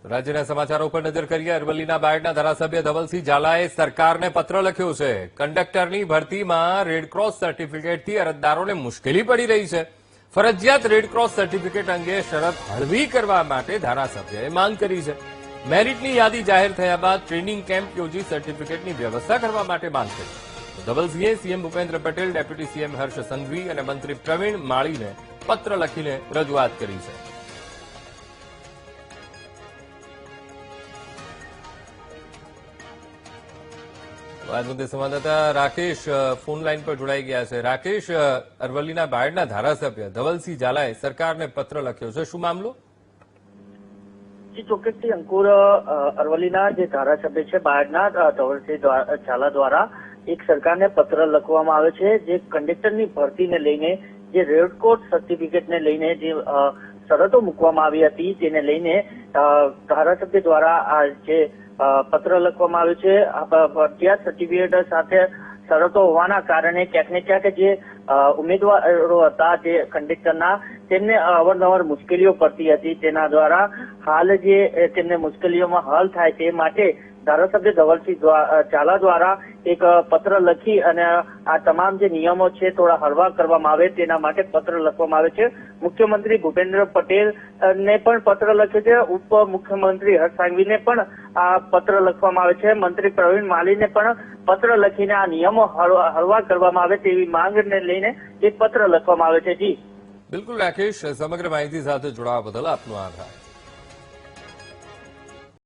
રાજ્યના સમાચારો પર નજર કરીએ। અરવલ્લીના બાયડના ધારાસભ્ય ધવલસિંહ ઝાલાએ સરકારને પત્ર લખ્યો છે। કંડક્ટરની ભરતીમાં રેડક્રોસ સર્ટિફિકેટથી અરજદારોને મુશ્કેલી પડી રહી છે। ફરજિયાત રેડક્રોસ સર્ટિફિકેટ અંગે શરત હળવી કરવા માટે ધારાસભ્યએ માંગ કરી છે। મેરિટની યાદી જાહેર થયા બાદ ટ્રેનિંગ કેમ્પ યોજી સર્ટિફિકેટની વ્યવસ્થા કરવા માટે માંગ કરી। ધવલસિંહે CM Bhupendra Patel, deputy CM Harsh Sanghavi અને મંત્રી પ્રવીણ માળીને પત્ર લખીને રજૂઆત કરી છે। આ મુદ્દે સંવાદદાતા રાકેશ ફોન લાઈન પર જોડાઈ ગયા છે। રાકેશ, અરવલ્લીના બાયડના ધારાસભ્ય ધવલસિંહ ઝાલાએ સરકારને પત્ર લખ્યો છે, શું મામલો? ચોક્કસથી અંકુર, અરવલ્લીના જે ધારાસભ્ય છે બાયડના ધવલસિંહ ઝાલા દ્વારા એક સરકારને પત્ર લખવામાં આવે છે, જે કંડક્ટરની ભરતીને લઈને જે રેડક્રોસ સર્ટિફિકેટને લઈને જે શરતો મૂકવામાં આવી હતી તેને લઈને ધારાસભ્ય દ્વારા આ જે પત્ર લખવામાં આવ્યું છે। ફરજિયાત સર્ટિફિકેટ સાથે શરતો હોવાના કારણે ક્યાંક ને ક્યાંક જે ઉમેદવારો હતા જે કંડક્ટરના તેમને અવારનવાર મુશ્કેલીઓ પડતી હતી। તેના દ્વારા હાલ જે તેમને મુશ્કેલીઓમાં હલ થાય તે માટે ધારાસભ્ય ધવલસિંહ ઝાલા દ્વારા એક પત્ર લખી અને આ તમામ જે નિયમો છે થોડા હળવા કરવામાં આવે તેના માટે પત્ર લખવામાં આવે છે। મુખ્યમંત્રી ભૂપેન્દ્ર પટેલ ને પણ પત્ર લખ્યો છે। ઉપમુખ્યમંત્રી હર્ષ સંઘવીને પણ આ પત્ર લખવામાં આવે છે। મંત્રી પ્રવીણ માળીને પણ પત્ર લખીને આ નિયમો હળવા કરવામાં આવે તેવી માંગને લઈને એક પત્ર લખવામાં આવે છે। જી બિલકુલ રાકેશ, સમગ્ર માહિતી સાથે જોડાવા બદલ આપનો આભાર।